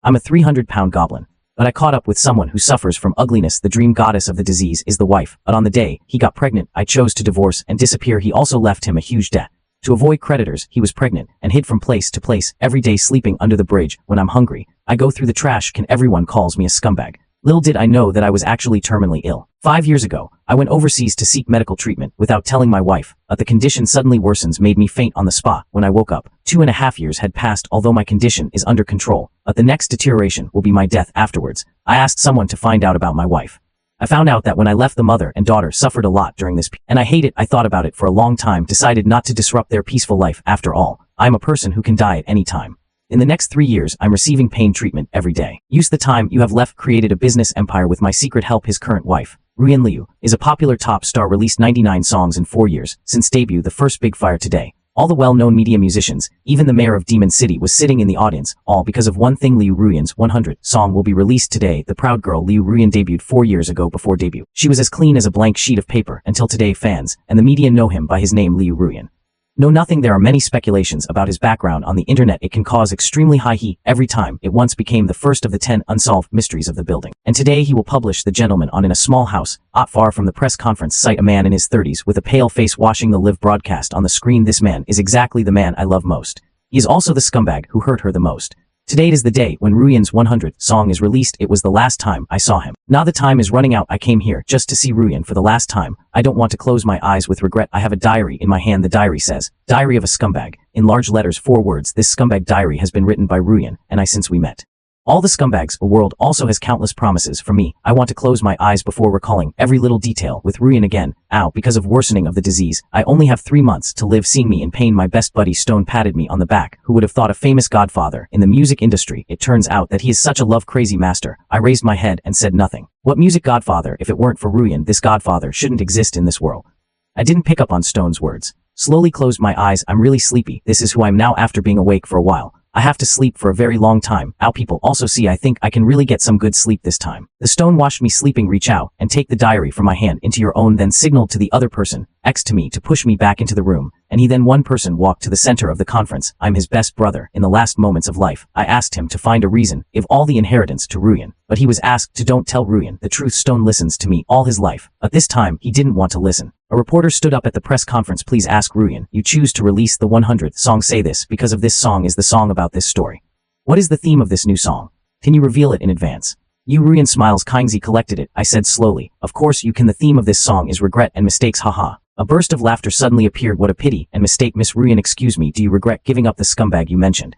I'm a 300-pound goblin. But I caught up with someone who suffers from ugliness. The dream goddess of the disease is the wife, but on the day he got pregnant, I chose to divorce and disappear. He also left him a huge debt. To avoid creditors, he was pregnant and hid from place to place, every day sleeping under the bridge. When I'm hungry, I go through the trash can. Everyone calls me a scumbag. Little did I know that I was actually terminally ill. 5 years ago, I went overseas to seek medical treatment without telling my wife, but the condition suddenly worsens, made me faint on the spot. When I woke up, 2.5 years had passed. Although my condition is under control, but the next deterioration will be my death afterwards. I asked someone to find out about my wife. I found out that when I left, the mother and daughter suffered a lot during this, and I hate it. I thought about it for a long time, decided not to disrupt their peaceful life. After all, I'm a person who can die at any time. In the next 3 years, I'm receiving pain treatment every day. Use the time you have left, created a business empire with my secret help. His current wife, Ruyan Liu, is a popular top star, released 99 songs in 4 years. Since debut, the first big fire today. All the well-known media musicians, even the mayor of Demon City was sitting in the audience, all because of one thing. Liu Ruyan's 100 song will be released today. The proud girl Liu Ruyan debuted 4 years ago. Before debut, she was as clean as a blank sheet of paper. Until today, fans and the media know him by his name, Liu Ruyan. Know nothing. There are many speculations about his background on the internet. It can cause extremely high heat every time. It once became the first of the 10 unsolved mysteries of the building. And today he will publish The Gentleman on in a small house, not far from the press conference site. A man in his 30s with a pale face watching the live broadcast on the screen. This man is exactly the man I love most. He is also the scumbag who hurt her the most. Today is the day when Ruyan's 100 song is released. It was the last time I saw him. Now the time is running out. I came here just to see Ruyan for the last time. I don't want to close my eyes with regret. I have a diary in my hand. The diary says, "Diary of a Scumbag." In large letters, 4 words. This scumbag diary has been written by Ruyan and I since we met. All the scumbags a world also has countless promises for me. I want to close my eyes before recalling every little detail with Ruyan again. Ow, because of worsening of the disease, I only have 3 months to live. Seeing me in pain, my best buddy Stone patted me on the back. Who would have thought? A famous godfather in the music industry. It turns out that he is such a love-crazy master. I raised my head and said nothing. What music godfather? If it weren't for Ruyan, this godfather shouldn't exist in this world. I didn't pick up on Stone's words. Slowly closed my eyes. I'm really sleepy. This is who I'm now after being awake for a while. I have to sleep for a very long time. Ow, people also see. I think I can really get some good sleep this time. The Stone watched me sleeping. Reach out and take the diary from my hand into your own, then signaled to the other person, X to me, to push me back into the room. And he then one person walked to the center of the conference. I'm his best brother. In the last moments of life, I asked him to find a reason, give all the inheritance to Ruyan. But he was asked to don't tell Ruyan the truth. Stone listens to me all his life, but this time he didn't want to listen. A reporter stood up at the press conference. Please ask Ruyan. You choose to release the 100th song. Say this because of this song is the song about this story. What is the theme of this new song? Can you reveal it in advance? You Ruyan smiles. Kingsley collected it. I said slowly. Of course you can. The theme of this song is regret and mistakes. Haha. A burst of laughter suddenly appeared. What a pity and mistake. Miss Ruyan, excuse me, do you regret giving up the scumbag you mentioned?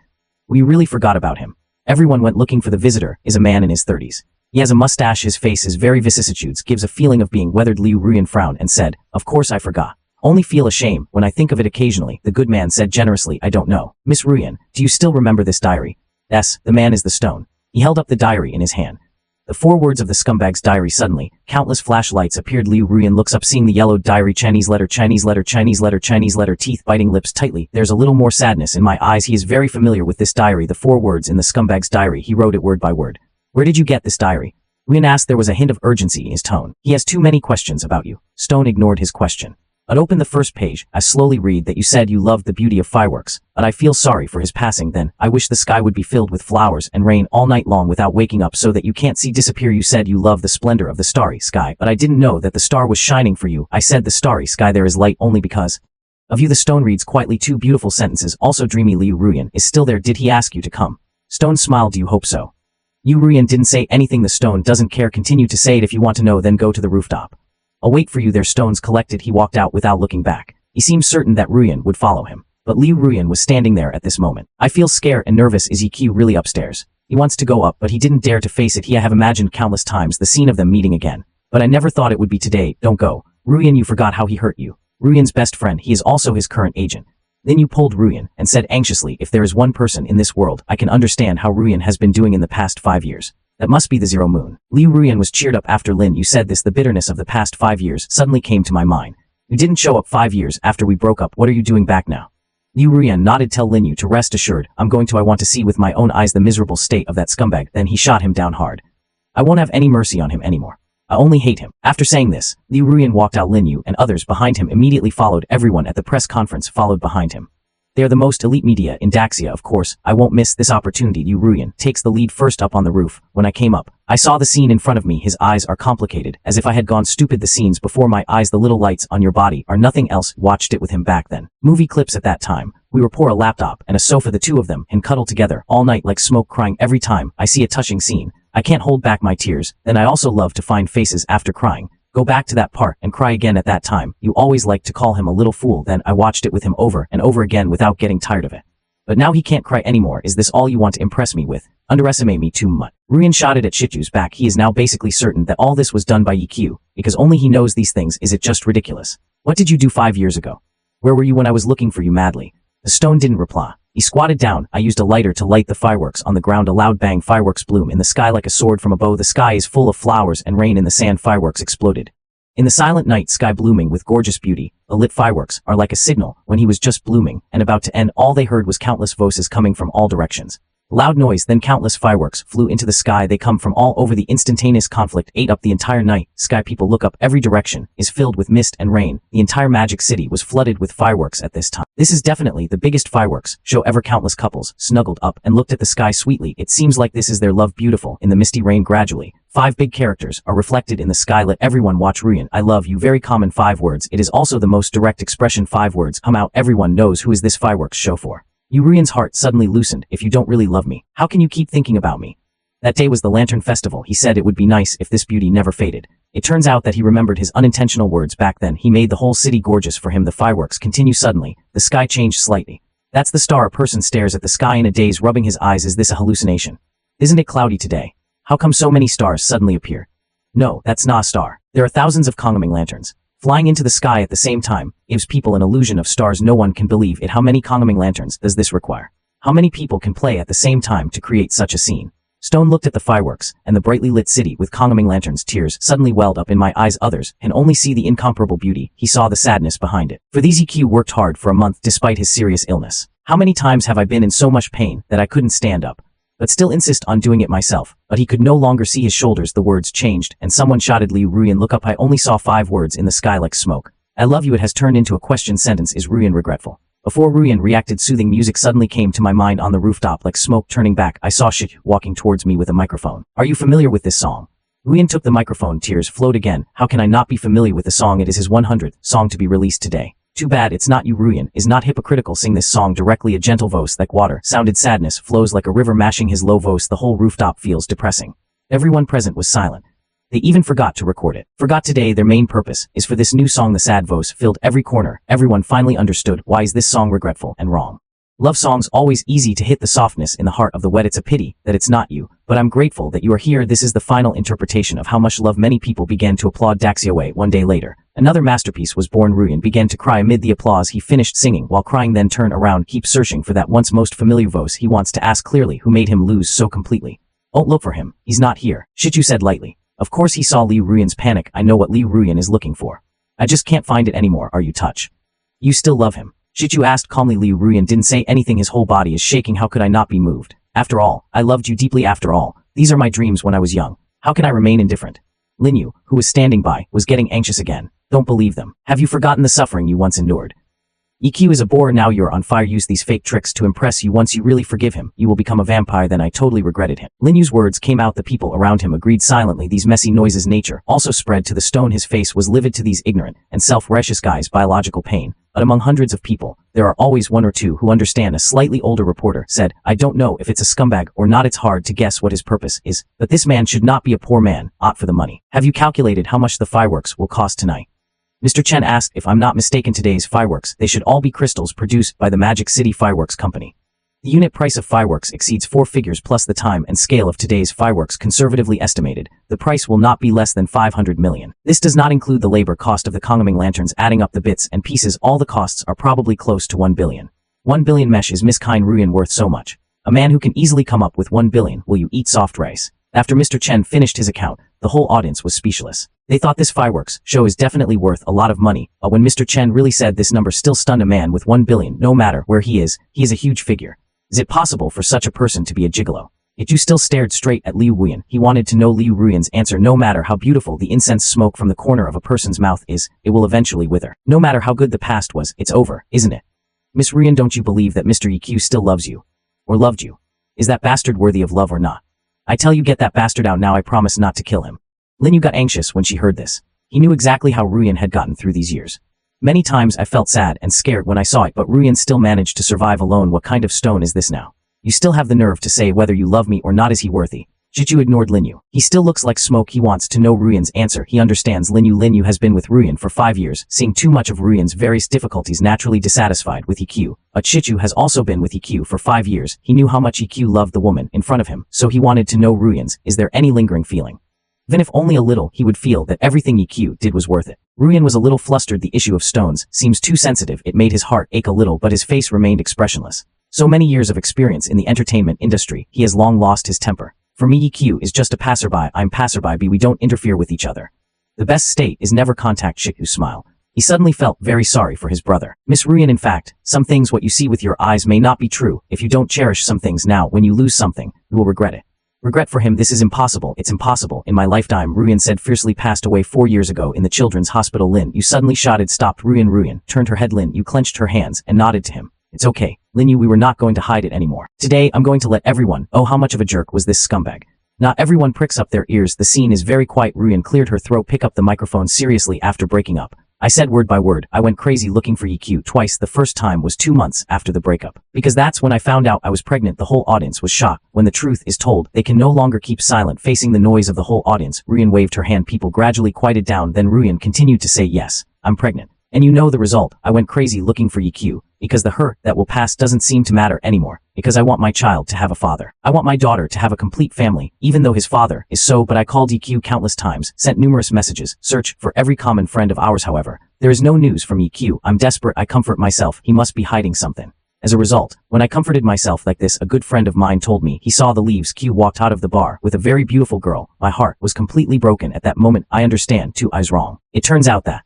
We really forgot about him. Everyone went looking for the visitor. Is a man in his 30s. He has a mustache. His face is very vicissitudes, gives a feeling of being weathered. Liu Ruyan frowned and said, of course I forgot. Only feel ashamed when I think of it occasionally. The good man said generously, I don't know. Miss Ruyan, do you still remember this diary? Yes, the man is the Stone. He held up the diary in his hand. The 4 words of the scumbag's diary. Suddenly, countless flashlights appeared. Liu Ruyan looks up, seeing the yellowed diary. Chinese letter, Chinese letter, Chinese letter, Chinese letter, teeth biting lips tightly. There's a little more sadness in my eyes. He is very familiar with this diary. The 4 words in the scumbag's diary. He wrote it word by word. Where did you get this diary? Ruyan asked. There was a hint of urgency in his tone. He has too many questions about you. Stone ignored his question. But open the first page. I slowly read that you said you loved the beauty of fireworks, but I feel sorry for his passing. Then, I wish the sky would be filled with flowers and rain all night long without waking up so that you can't see disappear. You said you love the splendor of the starry sky, but I didn't know that the star was shining for you. I said the starry sky, there is light only because of you. The Stone reads quietly 2 beautiful sentences. Also dreamy. Liu Ruyan is still there. Did he ask you to come? Stone smiled. Do you hope so? Yu Ruyan didn't say anything. The Stone doesn't care. Continue to say it. If you want to know, then go to the rooftop. I'll wait for you there. Stones collected. He walked out without looking back. He seemed certain that Ruyan would follow him. But Liu Ruyan was standing there at this moment. I feel scared and nervous. Is EQ really upstairs? He wants to go up, but he didn't dare to face it. I have imagined countless times the scene of them meeting again. But I never thought it would be today. Don't go. Ruyan, you forgot how he hurt you. Ruyan's best friend. He is also his current agent. Then you pulled Ruyan and said anxiously, if there is one person in this world I can understand how Ruyan has been doing in the past 5 years. That must be the Zero Moon. Liu Ruyan was cheered up after Lin Yu said this. The bitterness of the past 5 years suddenly came to my mind. You didn't show up 5 years after we broke up. What are you doing back now? Liu Ruyan nodded. Tell Lin Yu to rest assured. I'm going to. I want to see with my own eyes the miserable state of that scumbag. Then he shot him down hard. I won't have any mercy on him anymore. I only hate him. After saying this, Liu Ruyan walked out. Lin Yu and others behind him immediately followed. Everyone at the press conference followed behind him. They are the most elite media in Daxia, of course. I won't miss this opportunity. Liu Ruyan takes the lead first up on the roof. When I came up, I saw the scene in front of me. His eyes are complicated, as if I had gone stupid. The scenes before my eyes, the little lights on your body are nothing else. Watched it with him back then. Movie clips at that time. We were poor, a laptop and a sofa, the two of them, and cuddle together all night like smoke, crying every time I see a touching scene. I can't hold back my tears. Then I also love to find faces after crying. Go back to that part and cry again. At that time, you always liked to call him a little fool. Then I watched it with him over and over again without getting tired of it. But now he can't cry anymore. Is this all you want to impress me with? Underestimate me too much. Ruyan shot it at Shichu's back. He is now basically certain that all this was done by EQ, because only he knows these things. Is it just ridiculous? What did you do 5 years ago? Where were you when I was looking for you madly? The stone didn't reply. He squatted down. I used a lighter to light the fireworks on the ground. A loud bang. Fireworks bloom in the sky like a sword from a bow. The sky is full of flowers and rain in the sand. Fireworks exploded. In the silent night sky, blooming with gorgeous beauty, the lit fireworks are like a signal. When he was just blooming and about to end, all they heard was countless voices coming from all directions. Loud noise, then countless fireworks flew into the sky. They come from all over. The instantaneous conflict ate up the entire night sky. People look up. Every direction is filled with mist and rain. The entire magic city was flooded with fireworks at this time. This is definitely the biggest fireworks show ever. Countless couples snuggled up and looked at the sky sweetly. It seems like this is their love. Beautiful in the misty rain. Gradually, 5 big characters are reflected in the sky. Let everyone watch. Ruyan, I love you. Very common 5 words. It is also the most direct expression. 5 words come out. Everyone knows who is this fireworks show for. Ruyan's heart suddenly loosened. If you don't really love me, how can you keep thinking about me? That day was the Lantern Festival. He said it would be nice if this beauty never faded. It turns out that he remembered his unintentional words back then. He made the whole city gorgeous for him. The fireworks continue. Suddenly, the sky changed slightly. That's the star. A person stares at the sky in a daze, rubbing his eyes. Is this a hallucination? Isn't it cloudy today? How come so many stars suddenly appear? No, that's not a star. There are thousands of Kongming lanterns flying into the sky at the same time. Gives people an illusion of stars. No one can believe it. How many Kongming lanterns does this require? How many people can play at the same time to create such a scene? Stone looked at the fireworks and the brightly lit city with Kongming lanterns. Tears suddenly welled up in my eyes. Others can only see the incomparable beauty. He saw the sadness behind it. For these, EQ worked hard for a month despite his serious illness. How many times have I been in so much pain that I couldn't stand up, but still insist on doing it myself? But he could no longer see his shoulders. The words changed and someone shouted, Liu Ruyan, look up. I only saw 5 words in the sky like smoke. I love you. It has turned into a question sentence. Is Ruyan regretful? Before Ruyan reacted, soothing music suddenly came to my mind. On the rooftop like smoke. Turning back, I saw Shichu walking towards me with a microphone. Are you familiar with this song? Ruyan took the microphone. Tears flowed again. How can I not be familiar with the song? It is his 100th song to be released today. Too bad it's not you. Ruyan is not hypocritical. Sing this song directly. A gentle voice like water sounded. Sadness flows like a river, mashing his low voice. The whole rooftop feels depressing. Everyone present was silent. They even forgot to record it. Forgot today their main purpose is for this new song. The sad voice filled every corner. Everyone finally understood. Why is this song regretful and wrong? Love songs always easy to hit the softness in the heart of the wet. It's a pity that it's not you, but I'm grateful that you are here. This is the final interpretation of how much love. Many people began to applaud. Daxia Way. One day later, another masterpiece was born. Ruyan began to cry amid the applause. He finished singing while crying, then turned around, keep searching for that once most familiar voice. He wants to ask clearly who made him lose so completely. Oh, look for him. He's not here, Shichu said lightly. Of course he saw Liu Ruyan's panic. I know what Liu Ruyan is looking for. I just can't find it anymore. Are you touch? You still love him? Shichu asked calmly. Liu Ruyan didn't say anything. His whole body is shaking. How could I not be moved? After all, I loved you deeply. After all, these are my dreams when I was young. How can I remain indifferent? Linyu, who was standing by, was getting anxious again. Don't believe them. Have you forgotten the suffering you once endured? EQ is a bore. Now you're on fire. Use these fake tricks to impress you. Once you really forgive him, you will become a vampire. Then I totally regretted him. Linyu's words came out. The people around him agreed silently. These messy noises. Nature also spread to the stone. His face was livid to these ignorant and self-righteous guys. Biological pain. But among hundreds of people, there are always 1 or 2 who understand. A slightly older reporter said, I don't know if it's a scumbag or not. It's hard to guess what his purpose is, but this man should not be a poor man, out for the money. Have you calculated how much the fireworks will cost tonight? Mr. Chen asked. If I'm not mistaken, today's fireworks, they should all be crystals produced by the Magic City Fireworks Company. The unit price of fireworks exceeds 4 figures plus the time and scale of today's fireworks. Conservatively estimated, the price will not be less than 500 million. This does not include the labor cost of the Kongming lanterns. Adding up the bits and pieces, all the costs are probably close to 1 billion. 1 billion mesh. Is Miss Kind Ruyan worth so much? A man who can easily come up with 1 billion. Will you eat soft rice? After Mr. Chen finished his account, the whole audience was speechless. They thought this fireworks show is definitely worth a lot of money, but when Mr. Chen really said this number, still stunned. A man with 1 billion, no matter where he is a huge figure. Is it possible for such a person to be a gigolo? Ichu still stared straight at Liu Ruyan. He wanted to know Liu Ruyan's answer. No matter how beautiful the incense smoke from the corner of a person's mouth is, it will eventually wither. No matter how good the past was, it's over, isn't it? Miss Ruyan, don't you believe that Mr. EQ still loves you? Or loved you? Is that bastard worthy of love or not? I tell you, get that bastard out now. I promise not to kill him. Linyu got anxious when she heard this. He knew exactly how Ruyan had gotten through these years. Many times I felt sad and scared when I saw it, but Ruyan still managed to survive alone. What kind of stone is this now? You still have the nerve to say whether you love me or not. Is he worthy? Shichu ignored Linyu. He still looks like smoke. He wants to know Ruyan's answer. He understands Linyu. Linyu has been with Ruyan for 5 years, seeing too much of Ruyan's various difficulties, naturally dissatisfied with EQ. But Shichu has also been with EQ for 5 years. He knew how much EQ loved the woman in front of him, so he wanted to know Ruyan's. Is there any lingering feeling? Even if only a little, he would feel that everything EQ did was worth it. Ruyan was a little flustered. The issue of stones seems too sensitive. It made his heart ache a little, but his face remained expressionless. So many years of experience in the entertainment industry, he has long lost his temper. For me, EQ is just a passerby. I'm passerby. We don't interfere with each other. The best state is never contact. Shiku smiled. He suddenly felt very sorry for his brother. Miss Ruyan, in fact, some things what you see with your eyes may not be true. If you don't cherish some things now, when you lose something, you will regret it. Regret for him, this is impossible. It's impossible. In my lifetime, Ruyan said fiercely, passed away 4 years ago in the children's hospital. Lin, you suddenly shouted, stopped. Ruyan turned her head. Lin, you clenched her hands and nodded to him. It's okay, Linyu, we were not going to hide it anymore. Today, I'm going to let everyone, oh, how much of a jerk was this scumbag. Not everyone pricks up their ears. The scene is very quiet. Ruyan cleared her throat. Pick up the microphone seriously. After breaking up, I said word by word, I went crazy looking for EQ twice. The first time was 2 months after the breakup. Because that's when I found out I was pregnant. The whole audience was shocked. When the truth is told, they can no longer keep silent, facing the noise of the whole audience. Ruyan waved her hand. People gradually quieted down. Then Ruyan continued to say, yes, I'm pregnant. And you know the result. I went crazy looking for EQ. Because the hurt that will pass doesn't seem to matter anymore. Because I want my child to have a father. I want my daughter to have a complete family, even though his father is so. But I called EQ countless times, sent numerous messages, search for every common friend of ours. However, there is no news from EQ. I'm desperate. I comfort myself. He must be hiding something. As a result, when I comforted myself like this, a good friend of mine told me he saw the leaves. Q walked out of the bar with a very beautiful girl. My heart was completely broken at that moment. I understand 2 eyes wrong. It turns out that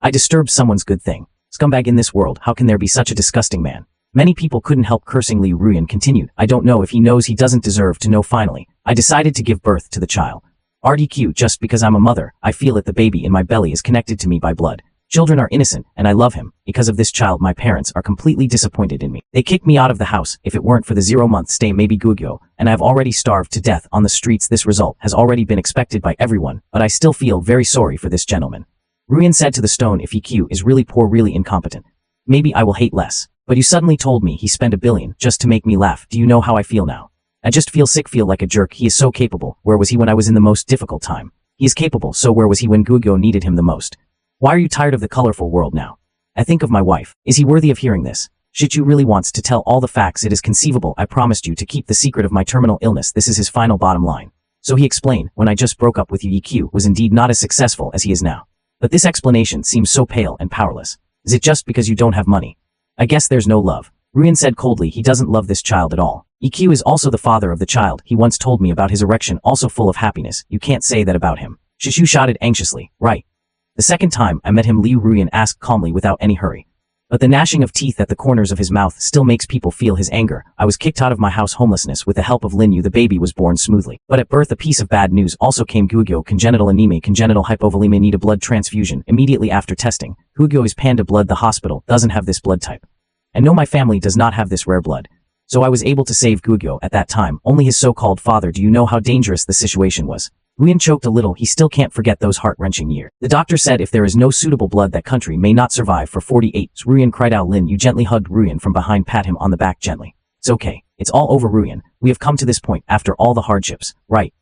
I disturbed someone's good thing. Scumbag in this world, how can there be such a disgusting man? Many people couldn't help cursing. Li Ruyan continued. I don't know if he knows he doesn't deserve to know. Finally, I decided to give birth to the child. RDQ, just because I'm a mother, I feel it. The baby in my belly is connected to me by blood. Children are innocent, and I love him. Because of this child, my parents are completely disappointed in me. They kicked me out of the house. If it weren't for the 0-month stay, maybe Gugyo, and I've already starved to death on the streets. This result has already been expected by everyone, but I still feel very sorry for this gentleman. Ruyan said to the stone, if EQ is really poor, really incompetent, maybe I will hate less. But you suddenly told me he spent $1 billion just to make me laugh. Do you know how I feel now? I just feel sick, feel like a jerk. He is so capable. Where was he when I was in the most difficult time? He is capable, so where was he when Gugyo needed him the most? Why are you tired of the colorful world now? I think of my wife. Is he worthy of hearing this? Shichu really wants to tell all the facts. It is conceivable. I promised you to keep the secret of my terminal illness. This is his final bottom line. So he explained, when I just broke up with you, EQ was indeed not as successful as he is now. But this explanation seems so pale and powerless. Is it just because you don't have money? I guess there's no love. Ruyan said coldly, he doesn't love this child at all. EQ is also the father of the child. He once told me about his erection, also full of happiness. You can't say that about him. Shishu shouted anxiously, right. The second time I met him, Liu Ruyan asked calmly without any hurry. But the gnashing of teeth at the corners of his mouth still makes people feel his anger. I was kicked out of my house homelessness. With the help of Linyu, the baby was born smoothly. But at birth, a piece of bad news also came. Gugyo, congenital anemia, congenital hypovolemia, need a blood transfusion. Immediately after testing, Gugyo is panda blood. The hospital doesn't have this blood type. And no, my family does not have this rare blood. So I was able to save Gugyo at that time, only his so-called father. Do you know how dangerous the situation was? Ruyan choked a little. He still can't forget those heart-wrenching years. The doctor said if there is no suitable blood, that country may not survive for 48. Ruyan cried out. Lin, you gently hugged Ruyan from behind, pat him on the back gently. It's okay. It's all over, Ruyan. We have come to this point after all the hardships, right?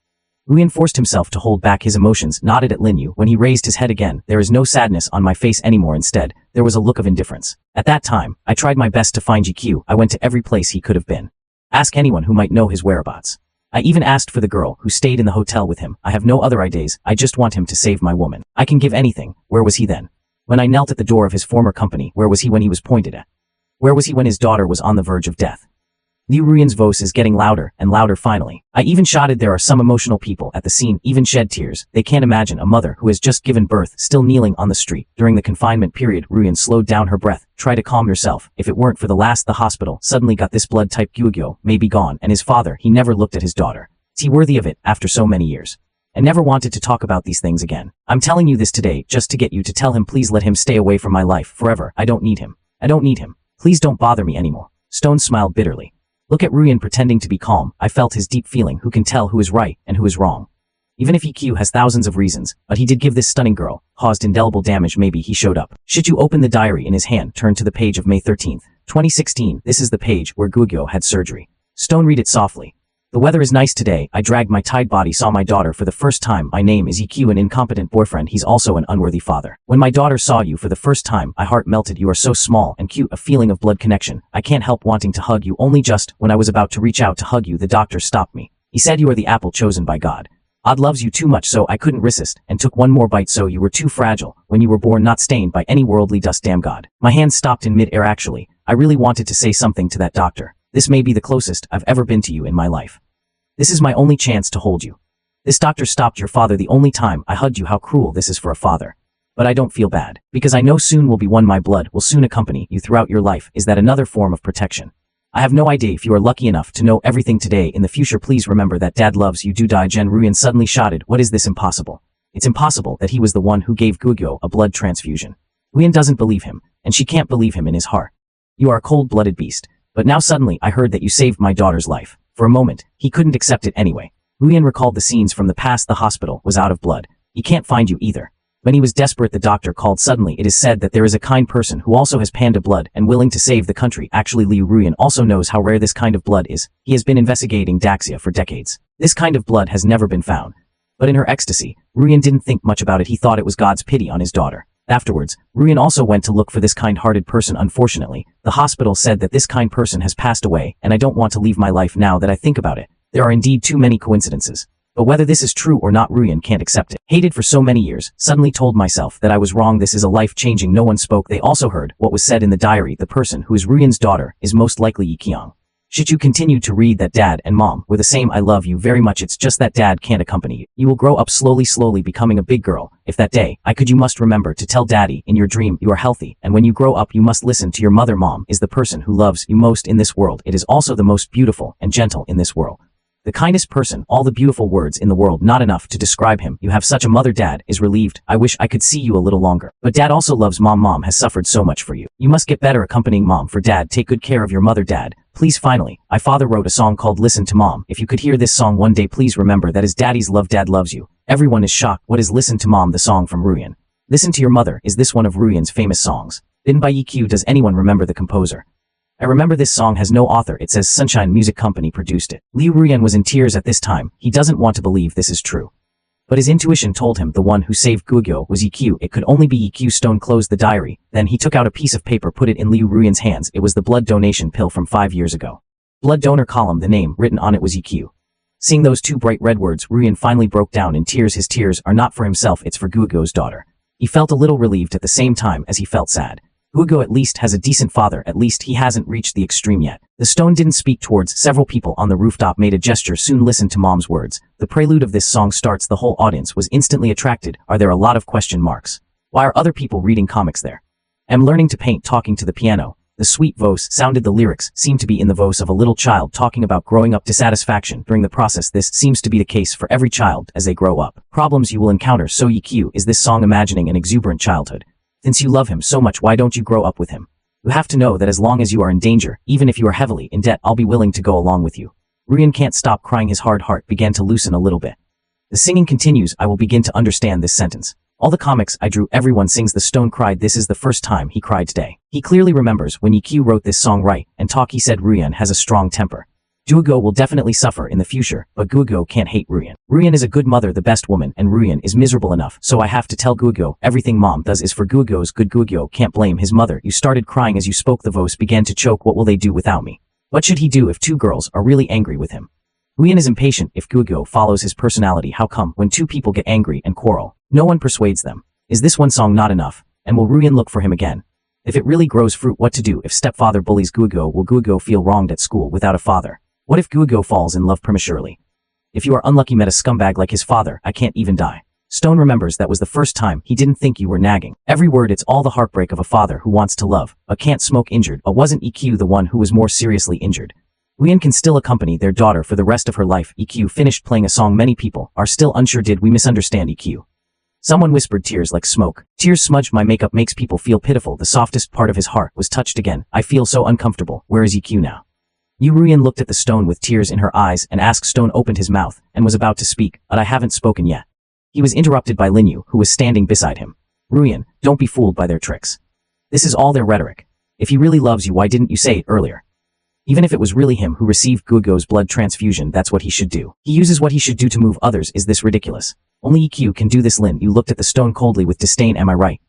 Ruyan forced himself to hold back his emotions, nodded at Linyu. When he raised his head again, there is no sadness on my face anymore. Instead, there was a look of indifference. At that time, I tried my best to find GQ. I went to every place he could have been. Ask anyone who might know his whereabouts. I even asked for the girl who stayed in the hotel with him. I have no other ideas. I just want him to save my woman. I can give anything. Where was he then? When I knelt at the door of his former company, where was he when he was pointed at? Where was he when his daughter was on the verge of death? Liu Ruyan's voice is getting louder and louder. Finally, I even shouted. There are some emotional people at the scene, even shed tears. They can't imagine a mother who has just given birth still kneeling on the street. During the confinement period, Ruyan slowed down her breath. Try to calm yourself. If it weren't for the hospital suddenly got this blood type. Gugyo may be gone, and his father, he never looked at his daughter. Is he worthy of it after so many years? I never wanted to talk about these things again. I'm telling you this today just to get you to tell him, please let him stay away from my life forever. I don't need him. I don't need him. Please don't bother me anymore. Stone smiled bitterly. Look at Ruyan pretending to be calm. I felt his deep feeling who can tell who is right and who is wrong. Even if EQ has thousands of reasons, but he did give this stunning girl, caused indelible damage. Maybe he showed up. Shichu opened the diary in his hand, turned to the page of May 13th, 2016. This is the page where Gugyo had surgery. Stone read it softly. The weather is nice today. I dragged my tired body, saw my daughter for the first time. My name is EQ, an incompetent boyfriend. He's also an unworthy father. When my daughter saw you for the first time, my heart melted. You are so small and cute, a feeling of blood connection. I can't help wanting to hug you. Only just when I was about to reach out to hug you, the doctor stopped me. He said you are the apple chosen by God. God loves you too much, so I couldn't resist and took one more bite. So you were too fragile when you were born, not stained by any worldly dust. Damn God. My hand stopped in mid-air. Actually, I really wanted to say something to that doctor. This may be the closest I've ever been to you in my life. This is my only chance to hold you. This doctor stopped your father the only time I hugged you. How cruel this is for a father. But I don't feel bad, because I know soon will be one. My blood will soon accompany you throughout your life. Is that another form of protection? I have no idea if you are lucky enough to know everything today. In the future, please remember that Dad loves you. Do die. Jen Ruyan suddenly shouted. What is this? Impossible. It's impossible that he was the one who gave Gugyo a blood transfusion. Ruyan doesn't believe him, and she can't believe him in his heart. You are a cold-blooded beast. But now suddenly I heard that you saved my daughter's life. For a moment, he couldn't accept it anyway. Ruyan recalled the scenes from the past. The hospital was out of blood. He can't find you either. When he was desperate, the doctor called. Suddenly it is said that there is a kind person who also has panda blood and willing to save the country. Actually, Liu Ruyan also knows how rare this kind of blood is. He has been investigating Daxia for decades. This kind of blood has never been found. But in her ecstasy, Ruyan didn't think much about it. He thought it was God's pity on his daughter. Afterwards, Ruyan also went to look for this kind-hearted person. Unfortunately, the hospital said that this kind person has passed away, and I don't want to leave my life now that I think about it. There are indeed too many coincidences. But whether this is true or not, Ruyan can't accept it. Hated for so many years, suddenly told myself that I was wrong. This is a life-changing. No one spoke. They also heard what was said in the diary. The person who is Ruyan's daughter is most likely Yi Qiang. Shichu continued to read that Dad and Mom were the same. I love you very much. It's just that Dad can't accompany you. You will grow up slowly becoming a big girl. If that day I could, you must remember to tell Daddy in your dream you are healthy, and when you grow up you must listen to your mother. Mom is the person who loves you most in this world. It is also the most beautiful and gentle in this world. The kindest person, all the beautiful words in the world not enough to describe him. You have such a mother. Dad is relieved. I wish I could see you a little longer. But Dad also loves Mom. Mom has suffered so much for you. You must get better accompanying Mom for Dad. Take good care of your mother. Dad, please. Finally, I father wrote a song called Listen to Mom. If you could hear this song one day, please remember that is Daddy's love. Dad loves you. Everyone is shocked. What is Listen to Mom? The song from Ruyan. Listen to your mother. Is this one of Ruyan's famous songs? Written by EQ. Does anyone remember the composer? I remember this song has no author. It says Sunshine Music Company produced it. Liu Ruyan was in tears at this time. He doesn't want to believe this is true. But his intuition told him the one who saved Gugyo was EQ. It could only be EQ. Stone closed the diary. Then he took out a piece of paper, put it in Liu Ruyan's hands. It was the blood donation pill from 5 years ago. Blood donor column. The name written on it was EQ. Seeing those two bright red words, Ruyan finally broke down in tears. His tears are not for himself, it's for Gugyo's daughter. He felt a little relieved at the same time as he felt sad. Gugyo at least has a decent father. At least he hasn't reached the extreme yet. The stone didn't speak. Towards several people on the rooftop made a gesture. Soon listen to Mom's words. The prelude of this song starts. The whole audience was instantly attracted. Are there a lot of question marks? Why are other people reading comics there? I'm learning to paint. Talking to the piano. The sweet voice sounded. The lyrics seemed to be in the voice of a little child talking about growing up. Dissatisfaction during the process. This seems to be the case for every child as they grow up. Problems you will encounter. So EQ is this song imagining an exuberant childhood. Since you love him so much, why don't you grow up with him? You have to know that as long as you are in danger, even if you are heavily in debt, I'll be willing to go along with you. Ruyan can't stop crying. His hard heart began to loosen a little bit. The singing continues. I will begin to understand this sentence. All the comics I drew, everyone sings. The stone cried. This is the first time he cried today. He clearly remembers when EQ wrote this song. Right and talk. He said Ruyan has a strong temper. Gugyo will definitely suffer in the future, but Gugyo can't hate Ruyan. Ruyan is a good mother, the best woman, and Ruyan is miserable enough, so I have to tell Gugyo everything Mom does is for Gugyo's good. Gugyo can't blame his mother. You started crying as you spoke. The voice began to choke. What will they do without me? What should he do if two girls are really angry with him? Ruyan is impatient. If Gugyo follows his personality, how come when two people get angry and quarrel, no one persuades them? Is this one song not enough? And will Ruyan look for him again? If it really grows fruit, what to do if stepfather bullies Gugyo? Will Gugyo feel wronged at school without a father? What if Gugyo falls in love prematurely? If you are unlucky, met a scumbag like his father, I can't even die. Stone remembers that was the first time he didn't think you were nagging. Every word, it's all the heartbreak of a father who wants to love, but can't smoke. Injured, but wasn't EQ the one who was more seriously injured? Ruyan can still accompany their daughter for the rest of her life. EQ finished playing a song. Many people are still unsure. Did we misunderstand EQ? Someone whispered, tears like smoke. Tears smudged my makeup, makes people feel pitiful. The softest part of his heart was touched again. I feel so uncomfortable. Where is EQ now? Ruyan looked at the stone with tears in her eyes and asked. Stone opened his mouth and was about to speak, but I haven't spoken yet. He was interrupted by Linyu, who was standing beside him. Ruyan, don't be fooled by their tricks. This is all their rhetoric. If he really loves you, why didn't you say it earlier? Even if it was really him who received Guoguo's blood transfusion, that's what he should do. He uses what he should do to move others. Is this ridiculous? Only EQ can do this. Lin, you looked at the stone coldly with disdain. Am I right?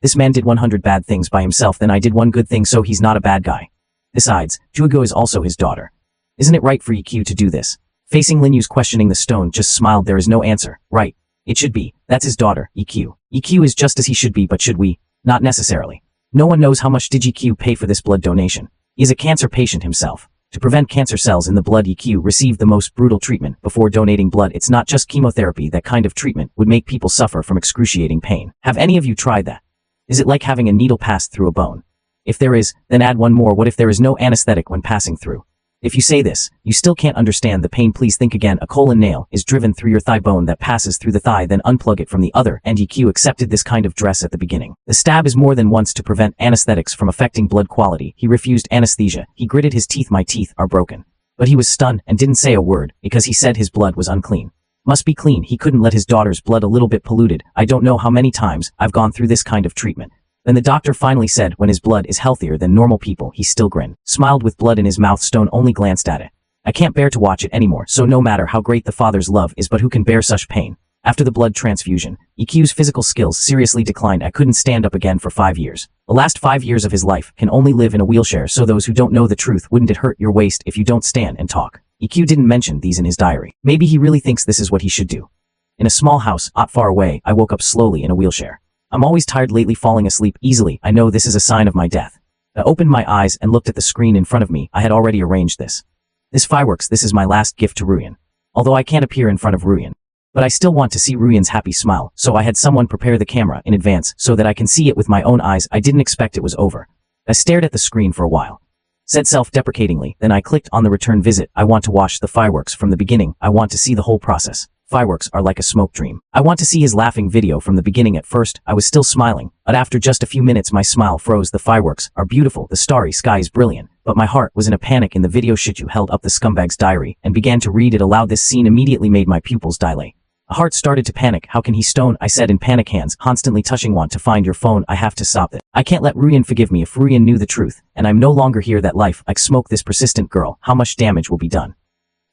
This man did 100 bad things by himself, then I did one good thing, so he's not a bad guy. Besides, Guoguo is also his daughter. Isn't it right for EQ to do this? Facing Linyu's questioning, the stone just smiled. There is no answer. Right. It should be. That's his daughter, EQ. EQ is just as he should be, but should we? Not necessarily. No one knows how much did EQ pay for this blood donation. He is a cancer patient himself. To prevent cancer cells in the blood, EQ received the most brutal treatment before donating blood. It's not just chemotherapy. That kind of treatment would make people suffer from excruciating pain. Have any of you tried that? Is it like having a needle pass through a bone? If there is, then add one more. What if there is no anesthetic when passing through? If you say this, you still can't understand the pain. Please think again. A colon nail is driven through your thigh bone that passes through the thigh, then unplug it from the other end. EQ accepted this kind of dress at the beginning. The stab is more than once to prevent anesthetics from affecting blood quality. He refused anesthesia. He gritted his teeth. My teeth are broken. But he was stunned and didn't say a word because he said his blood was unclean. Must be clean. He couldn't let his daughter's blood a little bit polluted. I don't know how many times I've gone through this kind of treatment. Then the doctor finally said, when his blood is healthier than normal people. He still grinned, smiled with blood in his mouth. Stone only glanced at it. I can't bear to watch it anymore. So no matter how great the father's love is, but who can bear such pain? After the blood transfusion, EQ's physical skills seriously declined. I couldn't stand up again for 5 years. The last 5 years of his life can only live in a wheelchair. So those who don't know the truth, wouldn't it hurt your waist if you don't stand and talk? EQ didn't mention these in his diary. Maybe he really thinks this is what he should do. In a small house, not far away, I woke up slowly in a wheelchair. I'm always tired lately, falling asleep easily. I know this is a sign of my death. I opened my eyes and looked at the screen in front of me. I had already arranged this. This fireworks, this is my last gift to Ruyan. Although I can't appear in front of Ruyan. But I still want to see Ruyan's happy smile, so I had someone prepare the camera in advance so that I can see it with my own eyes. I didn't expect it was over. I stared at the screen for a while. Said self-deprecatingly, then I clicked on the return visit. I want to watch the fireworks from the beginning. I want to see the whole process. Fireworks are like a smoke dream. I want to see his laughing video from the beginning. At first, I was still smiling, but after just a few minutes my smile froze. The fireworks are beautiful, the starry sky is brilliant, but my heart was in a panic. In the video, Shichu held up the scumbag's diary and began to read it aloud. This scene immediately made my pupils dilate. A heart started to panic. How can he? Stone, I said in panic, hands constantly touching. Want to find your phone. I have to stop it. I can't let Ruyan forgive me. If Ruyan knew the truth, and I'm no longer here, that life like smoke, this persistent girl, how much damage will be done?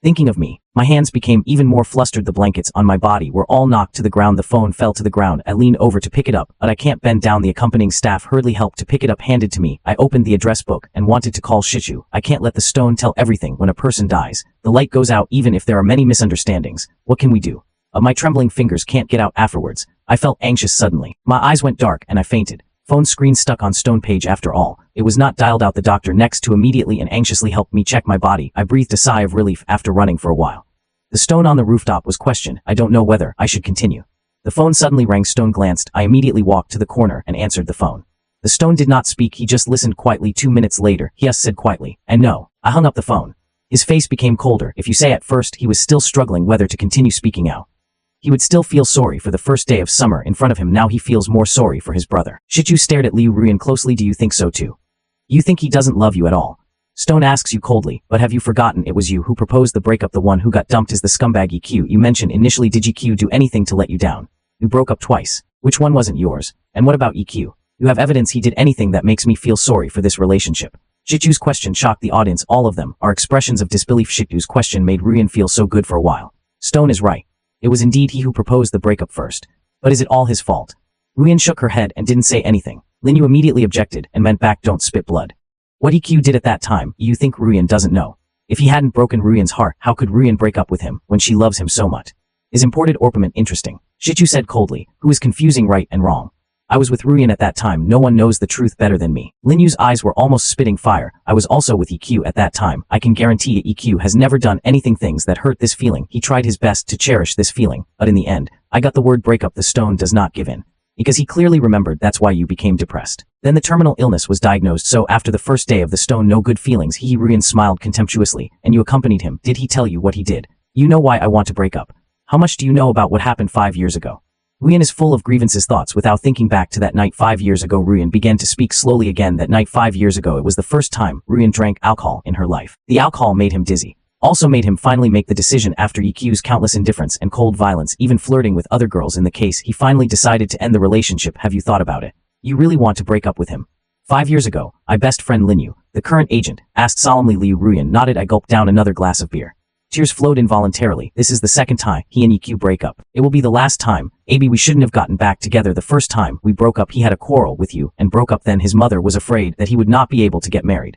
Thinking of me, my hands became even more flustered. The blankets on my body were all knocked to the ground. The phone fell to the ground. I leaned over to pick it up, but I can't bend down. The accompanying staff hurriedly helped to pick it up, handed to me. I opened the address book and wanted to call Shichu. I can't let the stone tell everything. When a person dies, the light goes out even if there are many misunderstandings. What can we do? My trembling fingers can't get out afterwards. I felt anxious suddenly. My eyes went dark and I fainted. Phone screen stuck on stone page. After all, it was not dialed out. The doctor next to immediately and anxiously helped me check my body. I breathed a sigh of relief after running for a while. The stone on the rooftop was questioned. I don't know whether I should continue. The phone suddenly rang. Stone glanced. I immediately walked to the corner and answered the phone. The stone did not speak. He just listened quietly. 2 minutes later, he said quietly, and no. I hung up the phone. His face became colder. If you say at first he was still struggling whether to continue speaking out. He would still feel sorry for the first day of summer in front of him. Now he feels more sorry for his brother. Shichu stared at Liu Ruyan closely. Do you think so too? You think he doesn't love you at all? Stone asks you coldly, but have you forgotten it was you who proposed the breakup? The one who got dumped is the scumbag EQ you mentioned initially. Did EQ do anything to let you down? You broke up twice. Which one wasn't yours? And what about EQ? You have evidence he did anything that makes me feel sorry for this relationship? Shichu's question shocked the audience. All of them are expressions of disbelief. Shichu's question made Ruyan feel so good for a while. Stone is right. It was indeed he who proposed the breakup first. But is it all his fault? Ruyan shook her head and didn't say anything. Linyu immediately objected and meant back, don't spit blood. What EQ did at that time, you think Ruyan doesn't know? If he hadn't broken Ruyan's heart, how could Ruyan break up with him when she loves him so much? Is imported ornament interesting? Shichu said coldly, who is confusing right and wrong. I was with Ruyan at that time. No one knows the truth better than me. Linyu's eyes were almost spitting fire. I was also with EQ at that time. I can guarantee you EQ has never done anything things that hurt this feeling. He tried his best to cherish this feeling, but in the end, I got the word breakup. The stone does not give in. Because he clearly remembered that's why you became depressed. Then the terminal illness was diagnosed, so after the first day of the stone, no good feelings. Ruyan smiled contemptuously, and you accompanied him. Did he tell you what he did? You know why I want to break up. How much do you know about what happened 5 years ago? Ruyan is full of grievances thoughts without thinking back to that night 5 years ago. Ruyan began to speak slowly again. That night 5 years ago, it was the first time Ruyan drank alcohol in her life. The alcohol made him dizzy. Also made him finally make the decision after EQ's countless indifference and cold violence, even flirting with other girls in the case. He finally decided to end the relationship. Have you thought about it? You really want to break up with him? 5 years ago, my best friend Linyu, the current agent, asked solemnly. Liu Ruyan nodded. I gulped down another glass of beer. Tears flowed involuntarily. This is the second time he and EQ break up. It will be the last time. Abi, we shouldn't have gotten back together. The first time we broke up, he had a quarrel with you and broke up. Then his mother was afraid that he would not be able to get married.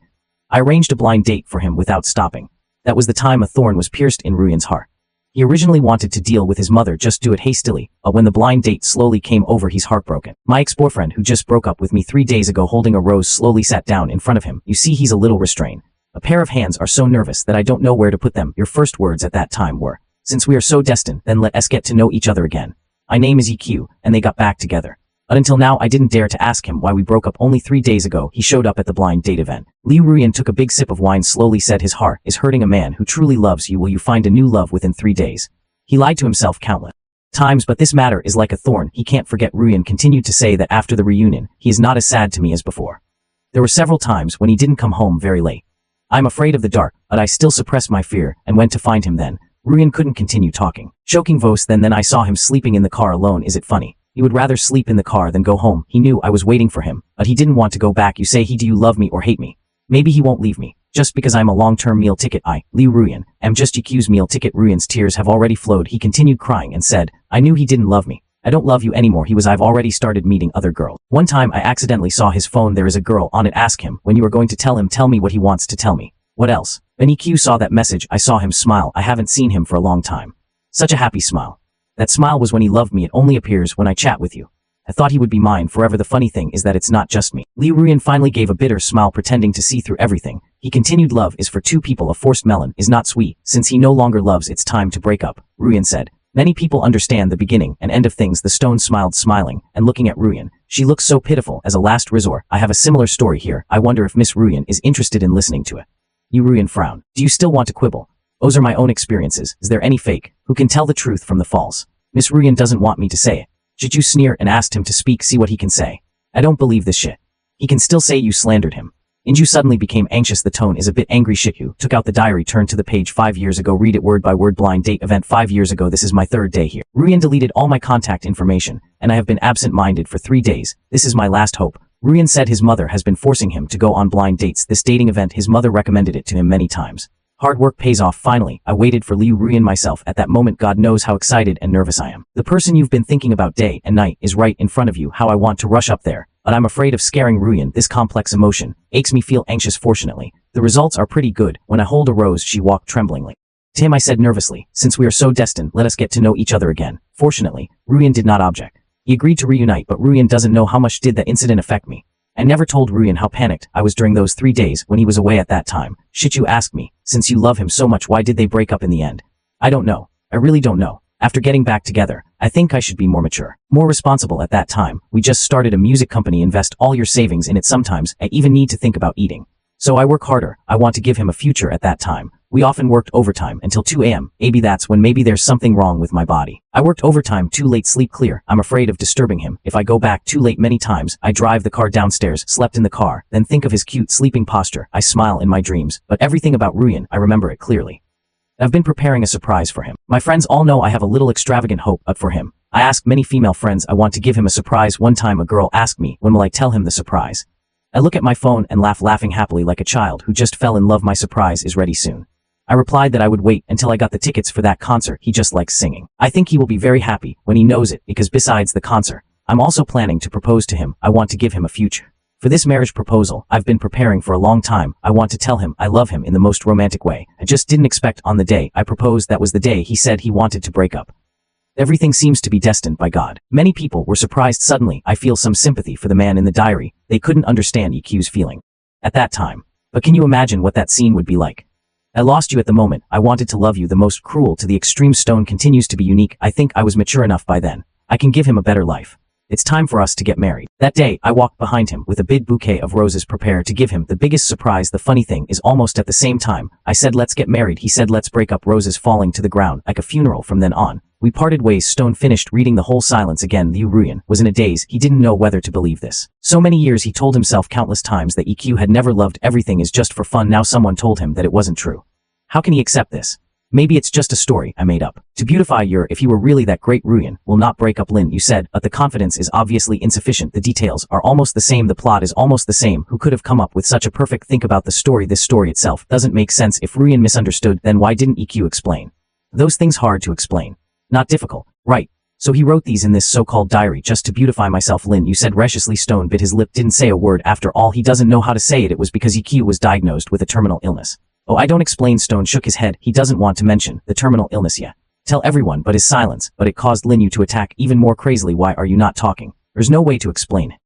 I arranged a blind date for him without stopping. That was the time a thorn was pierced in Ruyan's heart. He originally wanted to deal with his mother, just do it hastily, but when the blind date slowly came over, he's heartbroken. My ex-boyfriend, who just broke up with me 3 days ago, holding a rose, slowly sat down in front of him. You see, he's a little restrained. A pair of hands are so nervous that I don't know where to put them. Your first words at that time were, since we are so destined, then let us get to know each other again. My name is EQ, and they got back together. But until now, I didn't dare to ask him why we broke up. Only 3 days ago, he showed up at the blind date event. Liu Ruyan took a big sip of wine, slowly said, his heart is hurting. A man who truly loves you, will you find a new love within 3 days? He lied to himself countless times, but this matter is like a thorn he can't forget. Ruyan continued to say that after the reunion, he is not as sad to me as before. There were several times when he didn't come home very late. I'm afraid of the dark, but I still suppressed my fear and went to find him. Then Ruyan couldn't continue talking. Choking voice, then I saw him sleeping in the car alone. Is it funny? He would rather sleep in the car than go home. He knew I was waiting for him, but he didn't want to go back. You say he, do you love me or hate me? Maybe he won't leave me, just because I'm a long-term meal ticket. I, Liu Ruyan, am just EQ's meal ticket. Ruyan's tears have already flowed. He continued crying and said, I knew he didn't love me. I don't love you anymore. I've already started meeting other girls. One time I accidentally saw his phone. There is a girl on it. Ask him when you are going to tell him. Tell me what he wants to tell me. What else? When EQ saw that message, I saw him smile. I haven't seen him for a long time. Such a happy smile. That smile was when he loved me. It only appears when I chat with you. I thought he would be mine forever. The funny thing is that it's not just me. Liu Ruyan finally gave a bitter smile, pretending to see through everything. He continued, love is for two people. A forced melon is not sweet. Since he no longer loves, it's time to break up. Ruyan said. Many people understand the beginning and end of things. The stone smiled, smiling and looking at Ruyan. She looks so pitiful. As a last resort, I have a similar story here. I wonder if Miss Ruyan is interested in listening to it. Yu Ruyan frowned. Do you still want to quibble? Those are my own experiences. Is there any fake who can tell the truth from the false? Miss Ruyan doesn't want me to say it. Should you sneer and asked him to speak? See what he can say. I don't believe this shit. He can still say you slandered him. Inju suddenly became anxious. The tone is a bit angry. Shityu took out the diary, turned to the page. 5 years ago. Read it word by word. Blind date event 5 years ago. This is my 3rd day here. Ruyan deleted all my contact information, and I have been absent-minded for 3 days. This is my last hope. Ruyan said his mother has been forcing him to go on blind dates. This dating event, his mother recommended it to him many times. Hard work pays off. Finally, I waited for Liu Ruyan myself. At that moment, God knows how excited and nervous I am. The person you've been thinking about day and night is right in front of you. How I want to rush up there, but I'm afraid of scaring Ruyan. This complex emotion makes me feel anxious. Fortunately, the results are pretty good. When I hold a rose, she walked tremblingly. To him I said nervously, since we are so destined, let us get to know each other again. Fortunately, Ruyan did not object. He agreed to reunite, but Ruyan doesn't know how much did that incident affect me. I never told Ruyan how panicked I was during those 3 days when he was away at that time. Shityu asked me, since you love him so much, why did they break up in the end? I don't know. I really don't know. After getting back together, I think I should be more mature, more responsible. At that time, we just started a music company. Invest all your savings in it. Sometimes I even need to think about eating. So I work harder. I want to give him a future. At that time, we often worked overtime until 2 a.m. Maybe that's when maybe there's something wrong with my body. I worked overtime too late. Sleep clear. I'm afraid of disturbing him. If I go back too late, many times I drive the car downstairs, slept in the car, then think of his cute sleeping posture. I smile in my dreams, but everything about Ruyan, I remember it clearly. I've been preparing a surprise for him. My friends all know I have a little extravagant hope for him. I ask many female friends I want to give him a surprise. One time a girl asked me, when will I tell him the surprise? I look at my phone and laugh, laughing happily like a child who just fell in love. My surprise is ready soon. I replied that I would wait until I got the tickets for that concert. He just likes singing. I think he will be very happy when he knows it, because besides the concert, I'm also planning to propose to him. I want to give him a future. For this marriage proposal, I've been preparing for a long time. I want to tell him I love him in the most romantic way. I just didn't expect on the day I proposed that was the day he said he wanted to break up. Everything seems to be destined by God. Many people were surprised. Suddenly, I feel some sympathy for the man in the diary. They couldn't understand EQ's feeling at that time. But can you imagine what that scene would be like? I lost you at the moment. I wanted to love you the most cruel to the extreme. Stone continues to be unique. I think I was mature enough by then. I can give him a better life. It's time for us to get married. That day, I walked behind him with a big bouquet of roses, prepared to give him the biggest surprise. The funny thing is, almost at the same time I said let's get married, he said let's break up. Roses falling to the ground like a funeral. From then on, We parted ways. Stone finished reading the whole silence again. The Ruyan was in a daze. He didn't know whether to believe this. So many years he told himself countless times that EQ had never loved. Everything is just for fun. Now someone told him that it wasn't true. How can he accept this? Maybe it's just a story I made up. To beautify your, if you were really that great, Ruyan will not break up. Lin, you said, but the confidence is obviously insufficient. The details are almost the same. The plot is almost the same. Who could have come up with such a perfect think about the story? This story itself doesn't make sense. If Ruyan misunderstood, then why didn't EQ explain? Those things hard to explain. Not difficult, right? So he wrote these in this so-called diary just to beautify myself. Lin, you said reciously. Stone bit his lip, didn't say a word. After all, he doesn't know how to say it. It was because EQ was diagnosed with a terminal illness. Oh, I don't explain. Stone shook his head. He doesn't want to mention the terminal illness yet. Tell everyone but his silence, but it caused Lin Yu to attack even more crazily. Why are you not talking? There's no way to explain.